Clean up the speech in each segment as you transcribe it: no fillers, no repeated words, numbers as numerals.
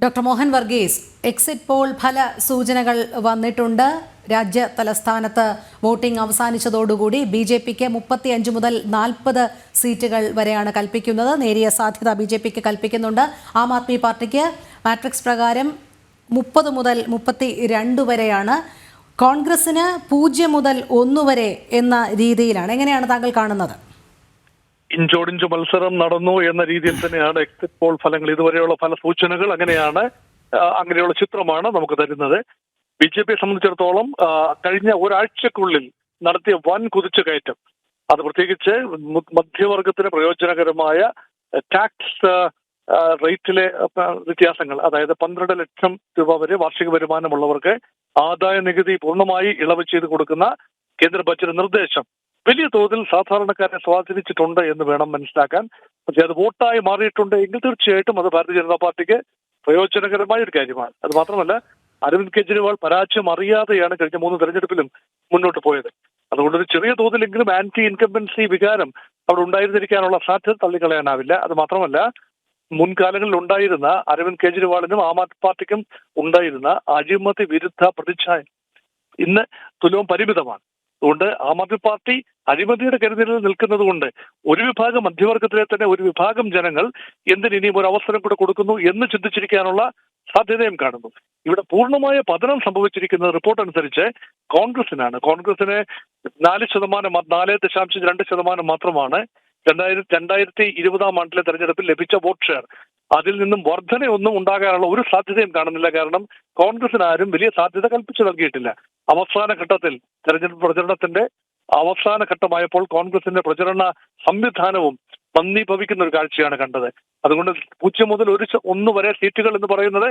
Doctor Mohan Varghese, exit poll ഫല സൂചനകൾ വന്നിട്ടുണ്ട്. രാജ്യ തലസ്ഥാനത്ത് വോട്ടിംഗ് അവസാനിച്ചതോടുകൂടി BJPക്ക് 35 മുതൽ 40 സീറ്റുകൾ വരെയാണ് കൽപ്പിക്കുന്നത്. നേരിയ സാധ്യത BJPക്ക് കൽപ്പിക്കുന്നുണ്ട്. ആം ആദ്മി പാർട്ടിക്ക് മാട്രിക്സ് പ്രകാരം 30 മുതൽ 32 വരെയാണ്. കോൺഗ്രസിന് 0 മുതൽ 1 വരെ എന്ന രീതിയിലാണ്. എങ്ങനെയാണ് താങ്കൾ കാണുന്നത്? ഇഞ്ചോടിഞ്ച് മത്സരം നടന്നു എന്ന രീതിയിൽ തന്നെയാണ് എക്സിറ്റ് പോൾ ഫലങ്ങൾ, ഇതുവരെയുള്ള ഫല സൂചനകൾ അങ്ങനെയുള്ള ചിത്രമാണ് നമുക്ക് തരുന്നത്. BJPയെ സംബന്ധിച്ചിടത്തോളം കഴിഞ്ഞ ഒരാഴ്ചക്കുള്ളിൽ നടത്തിയ വൻ കുതിച്ചുകയറ്റം, അത് പ്രത്യേകിച്ച് മധ്യവർഗത്തിന് പ്രയോജനകരമായ ടാക്സ് റേറ്റിലെ വ്യത്യാസങ്ങൾ, അതായത് 12 ലക്ഷം രൂപ വരെ വാർഷിക വരുമാനമുള്ളവർക്ക് ആദായ നികുതി പൂർണ്ണമായി ഇളവ് ചെയ്ത് കൊടുക്കുന്ന കേന്ദ്ര ബജറ്റ് നിർദ്ദേശം വലിയ തോതിൽ സാധാരണക്കാരെ സ്വാധീനിച്ചിട്ടുണ്ട് എന്ന് വേണം മനസ്സിലാക്കാൻ. പക്ഷേ അത് വോട്ടായി മാറിയിട്ടുണ്ട് എങ്കിൽ തീർച്ചയായിട്ടും അത് ഭാരതീയ ജനതാ പാർട്ടിക്ക് പ്രയോജനകരമായ ഒരു കാര്യമാണ്. അത് മാത്രമല്ല, അരവിന്ദ് കെജ്രിവാൾ പരാജയം അറിയാതെയാണ് കഴിഞ്ഞ 3 തെരഞ്ഞെടുപ്പിലും മുന്നോട്ട് പോയത്. അതുകൊണ്ടൊരു ചെറിയ തോതിലെങ്കിലും ആന്റി ഇൻകംബൻസി വികാരം അവിടെ ഉണ്ടായിരുന്നിരിക്കാനുള്ള സാധ്യത തള്ളിക്കളയാനാവില്ല. അത് മാത്രമല്ല, മുൻകാലങ്ങളിൽ ഉണ്ടായിരുന്ന അരവിന്ദ് കെജ്രിവാളിനും ആം ആദ്മി പാർട്ടിക്കും ഉണ്ടായിരുന്ന അഴിമതി വിരുദ്ധ പ്രതിച്ഛായ ഇന്ന് തുലവും പരിമിതമാണ്. അതുകൊണ്ട് ആം ആദ്മി പാർട്ടി അഴിമതിയുടെ കരുതലിൽ നിൽക്കുന്നത് കൊണ്ട് ഒരു വിഭാഗം മധ്യവർഗത്തിലെ തന്നെ ഒരു വിഭാഗം ജനങ്ങൾ എന്തിനിയും ഒരു അവസരം കൂടെ കൊടുക്കുന്നു എന്ന് ചിന്തിച്ചിരിക്കാനുള്ള സാധ്യതയും കാണുന്നു. ഇവിടെ പൂർണ്ണമായ പതനം സംഭവിച്ചിരിക്കുന്ന റിപ്പോർട്ട് അനുസരിച്ച് കോൺഗ്രസിനാണ്. കോൺഗ്രസിന് 4.2% മാത്രമാണ് 2020 ആണ്ടിലെ തെരഞ്ഞെടുപ്പിൽ ലഭിച്ച വോട്ട് ഷെയർ. അതിൽ നിന്നും വർധനയൊന്നും ഉണ്ടാകാനുള്ള ഒരു സാധ്യതയും കാണുന്നില്ല. കാരണം കോൺഗ്രസിന് ആരും വലിയ സാധ്യത കൽപ്പിച്ചു നൽകിയിട്ടില്ല. അവസാന ഘട്ടത്തിൽ തെരഞ്ഞെടുപ്പ് പ്രചരണത്തിന്റെ അവസാന ഘട്ടമായപ്പോൾ കോൺഗ്രസിന്റെ പ്രചരണ സംവിധാനവും മന്ദീഭവിക്കുന്ന ഒരു കാഴ്ചയാണ് കണ്ടത്. അതുകൊണ്ട് 0 മുതൽ 1 വരെ സീറ്റുകൾ എന്ന് പറയുന്നത്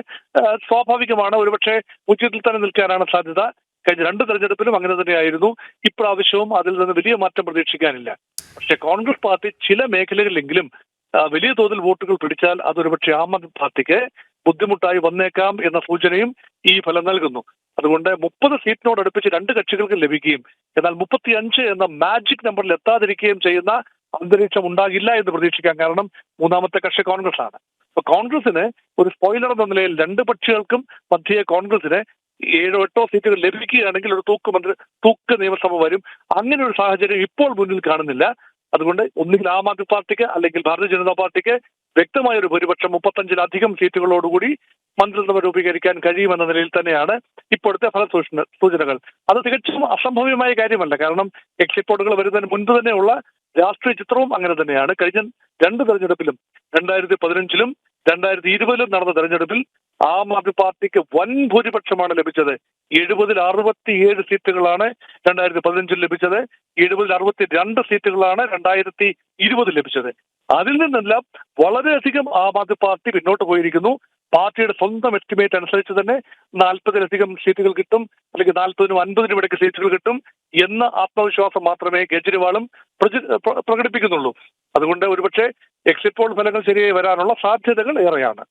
സ്വാഭാവികമാണ്. ഒരുപക്ഷെ 0-ൽ തന്നെ നിൽക്കാനാണ് സാധ്യത. കഴിഞ്ഞ 2 തെരഞ്ഞെടുപ്പിലും അങ്ങനെ തന്നെയായിരുന്നു. ഇപ്രാവശ്യവും അതിൽ നിന്ന് വലിയ മാറ്റം പ്രതീക്ഷിക്കാനില്ല. പക്ഷെ കോൺഗ്രസ് പാർട്ടി ചില മേഖലകളിലെങ്കിലും വലിയ തോതിൽ വോട്ടുകൾ പിടിച്ചാൽ അതൊരുപക്ഷെ ആം ആദ്മി പാർട്ടിക്ക് ബുദ്ധിമുട്ടായി വന്നേക്കാം എന്ന സൂചനയും ഈ ഫലം നൽകുന്നു. അതുകൊണ്ട് 30 സീറ്റിനോട് അടുപ്പിച്ച് 2 കക്ഷികൾക്ക് ലഭിക്കുകയും എന്നാൽ 35 എന്ന മാജിക് നമ്പറിൽ എത്താതിരിക്കുകയും ചെയ്യുന്ന അന്തരീക്ഷം ഉണ്ടാകില്ല എന്ന് പ്രതീക്ഷിക്കാം. കാരണം മൂന്നാമത്തെ കക്ഷി കോൺഗ്രസ് ആണ്. അപ്പൊ കോൺഗ്രസിന് ഒരു സ്പോയിലർ എന്ന നിലയിൽ 2 പക്ഷികൾക്കും മധ്യേ കോൺഗ്രസിന് 7-8 സീറ്റുകൾ ലഭിക്കുകയാണെങ്കിൽ ഒരു തൂക്ക് നിയമസഭ വരും. അങ്ങനെ ഒരു സാഹചര്യം ഇപ്പോൾ മുന്നിൽ കാണുന്നില്ല. അതുകൊണ്ട് ഒന്നുകിൽ ആം ആദ്മി പാർട്ടിക്ക് അല്ലെങ്കിൽ ഭാരതീയ ജനതാ പാർട്ടിക്ക് വ്യക്തമായ ഒരു ഭൂരിപക്ഷം 35-ലധികം സീറ്റുകളോടുകൂടി മന്ത്രിസഭ രൂപീകരിക്കാൻ കഴിയുമെന്ന നിലയിൽ തന്നെയാണ് ഇപ്പോഴത്തെ ഫല സൂചനകൾ. അത് തികച്ചും അസംഭവ്യമായ കാര്യമല്ല. കാരണം എക്സിറ്റ് പോളുകൾ വരുന്നതിന് മുൻപ് തന്നെയുള്ള രാഷ്ട്രീയ ചിത്രവും അങ്ങനെ തന്നെയാണ്. കഴിഞ്ഞ 2 തെരഞ്ഞെടുപ്പിലും 2015-ലും 2020-ലും നടന്ന തെരഞ്ഞെടുപ്പിൽ ആം ആദ്മി പാർട്ടിക്ക് വൻ ഭൂരിപക്ഷമാണ് ലഭിച്ചത്. 70-ൽ 67 സീറ്റുകളാണ് 2015-ൽ ലഭിച്ചത്. 70-ൽ 62 സീറ്റുകളാണ് 2020-ൽ ലഭിച്ചത്. അതിൽ നിന്നെല്ലാം വളരെയധികം ആം ആദ്മി പാർട്ടി പിന്നോട്ട് പോയിരിക്കുന്നു. പാർട്ടിയുടെ സ്വന്തം എസ്റ്റിമേറ്റ് അനുസരിച്ച് തന്നെ 40-ലധികം സീറ്റുകൾ കിട്ടും, അല്ലെങ്കിൽ 40-നും 50-നും ഇടയ്ക്ക് സീറ്റുകൾ കിട്ടും എന്ന ആത്മവിശ്വാസം മാത്രമേ കെജ്രിവാളും പ്രകടിപ്പിക്കുന്നുള്ളൂ. അതുകൊണ്ട് ഒരുപക്ഷെ എക്സിറ്റ് പോൾ ഫലങ്ങൾ ശരിയായി വരാനുള്ള സാധ്യതകൾ ഏറെയാണ്.